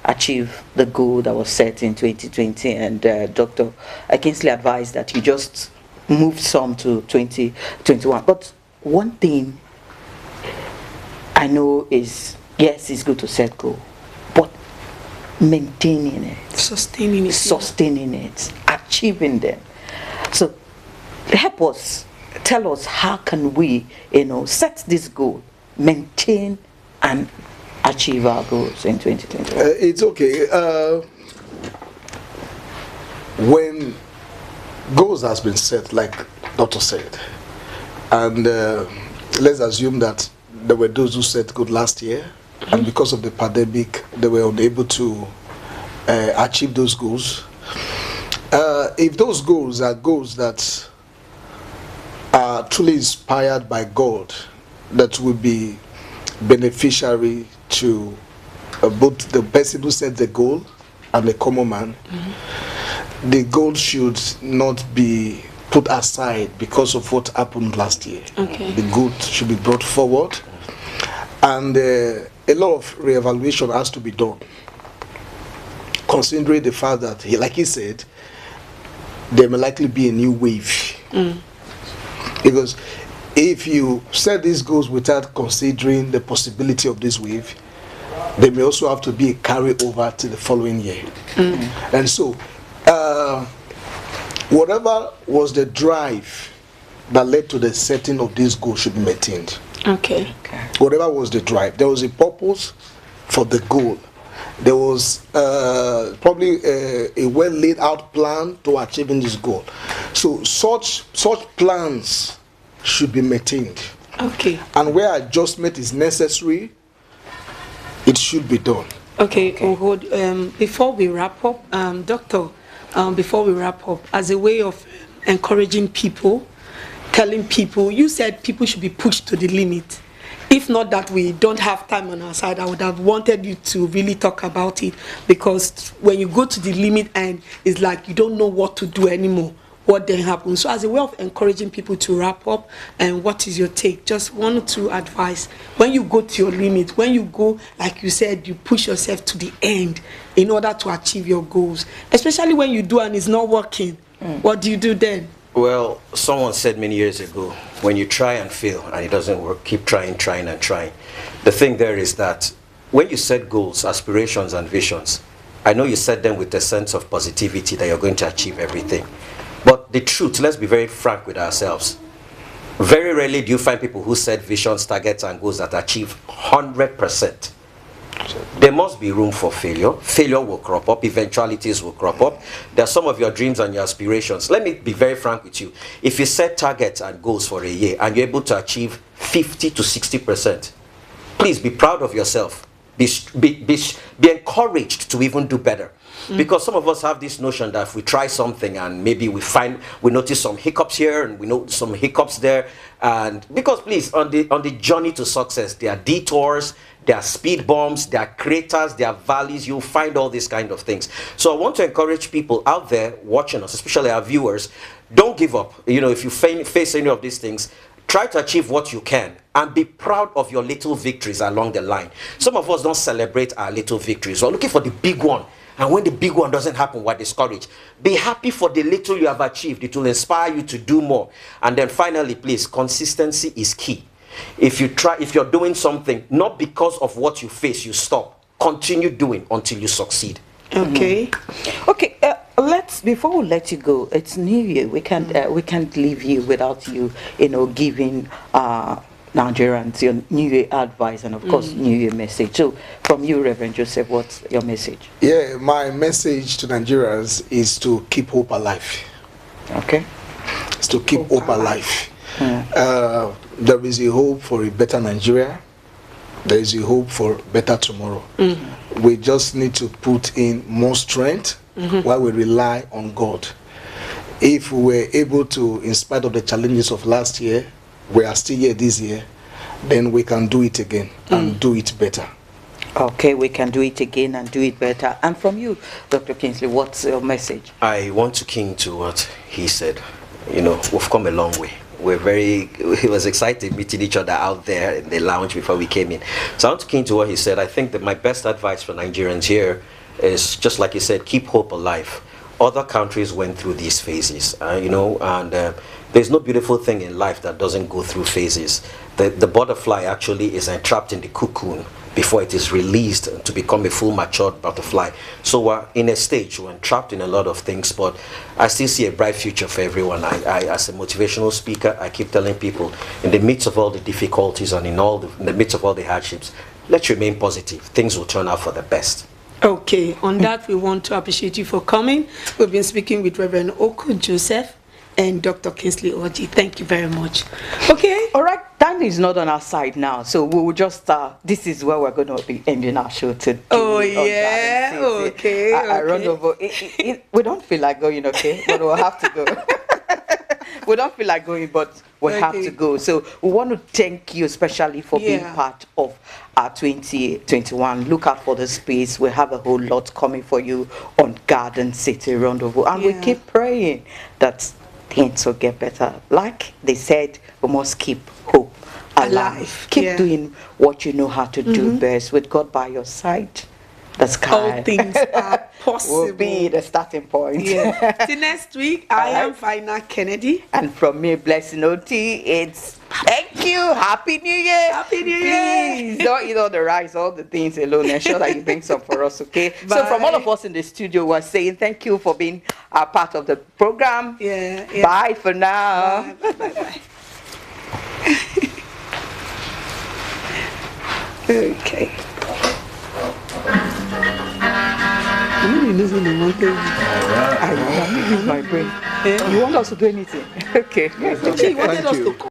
achieve the goal that was set in 2020. And Dr. Kingsley advised that you just moved some to 2021. But one thing I know is, yes, it's good to set goal, but maintaining it, sustaining it, achieving them. So help us, tell us, how can we, set this goal, maintain and achieve our goals in 2021? It's okay. When goals has been set, like Doctor said, and let's assume that there were those who set good last year, and because of the pandemic, they were unable to achieve those goals. If those goals are goals that are truly inspired by God, that will be beneficiary to both the person who set the goal and the common man, the goal should not be put aside because of what happened last year. Okay. The goal should be brought forward, and a lot of reevaluation has to be done, considering the fact that, like he said, there may likely be a new wave. Because if you set these goals without considering the possibility of this wave, there may also have to be a carryover to the following year. And so, whatever was the drive that led to the setting of this goal should be maintained. Okay. Whatever was the drive, there was a purpose for the goal. There was probably a well laid out plan to achieving this goal. So such plans should be maintained. Okay. And where adjustment is necessary, it should be done. Okay. Before we wrap up, Doctor, before we wrap up, as a way of encouraging people, telling people, you said people should be pushed to the limit. If not that we don't have time on our side, I would have wanted you to really talk about it, because when you go to the limit and it's like you don't know what to do anymore, what then happens. So as a way of encouraging people to wrap up, and what is your take? Just 1 or 2 advice. When you go to your limit, when you go, like you said, you push yourself to the end in order to achieve your goals, especially when you do and it's not working, what do you do then? Well, someone said many years ago, when you try and fail and it doesn't work, keep trying. The thing there is that when you set goals, aspirations, and visions, I know you set them with a sense of positivity that you're going to achieve everything. But the truth, let's be very frank with ourselves. Very rarely do you find people who set visions, targets, and goals that achieve 100%. There must be room for failure. Failure will crop up. Eventualities will crop up. There are some of your dreams and your aspirations. Let me be very frank with you. If you set targets and goals for a year and you're able to achieve 50 to 60%, please be proud of yourself. Be encouraged to even do better. Because some of us have this notion that if we try something and maybe we notice some hiccups here and we know some hiccups there, and because please, on the journey to success, there are detours, there are speed bumps, there are craters, there are valleys. You'll find all these kind of things. So I want to encourage people out there watching us, especially our viewers, don't give up. If you face any of these things, try to achieve what you can and be proud of your little victories along the line. Some of us don't celebrate our little victories. We're looking for the big one. And when the big one doesn't happen, we're discouraged. Be happy for the little you have achieved. It will inspire you to do more. And then finally, please, consistency is key. If you're doing something, not because of what you face, you stop. Continue doing until you succeed. Okay. Okay. Before we let you go, it's New Year. We can't leave you without you, giving Nigerians your New Year advice and of course New Year message. So from you, Reverend Joseph, what's your message? Yeah, my message to Nigerians is to keep hope alive. Okay. It's to keep hope alive. There is a hope for a better Nigeria. There is a hope for better tomorrow. We just need to put in more strength while we rely on God. If we were able to, in spite of the challenges of last year, we are still here this year, then we can do it again and do it better. Okay, we can do it again and do it better. And from you, Dr. Kingsley, what's your message? I want to key to what he said. We've come a long way. it was exciting meeting each other out there in the lounge before we came in. So I'm keen to what he said. I think that my best advice for Nigerians here is, just like he said, keep hope alive. Other countries went through these phases, and there's no beautiful thing in life that doesn't go through phases. The butterfly actually is entrapped in the cocoon before it is released to become a full matured butterfly. So we're in a stage, we're trapped in a lot of things, but I still see a bright future for everyone. I as a motivational speaker, I keep telling people, in the midst of all the difficulties and in the midst of all the hardships, let's remain positive. Things will turn out for the best. Okay, on that, we want to appreciate you for coming. We've been speaking with Reverend Oku Joseph and Dr. Kingsley Orji. Thank you very much. Okay. All right, time is not on our side now, so we will just, this is where we're going to be ending our show today. Oh, yeah, okay. I run over. We don't feel like going, okay, but we'll have to go. We don't feel like going, but we have to go. So we want to thank you especially for being part of our 2021. Look out for the space. We have a whole lot coming for you on Garden City Rendezvous. And we keep praying that things will get better. Like they said, we must keep hope alive. Keep doing what you know how to do best. With God by your side, the sky. All things are possible. Will be the starting point. Yeah. Till next week, I am Fina Kennedy. And from me, Blessing OT, it's thank you. Happy New Year. Happy New Year. Please don't eat all the rice, all the things alone. Ensure that you bring some for us, okay? Bye. So from all of us in the studio, we're saying thank you for being a part of the program. Yeah. Bye for now. Bye. Okay. I'm losing the mountain. I love my brain. You want us to do anything? Okay. She wanted us to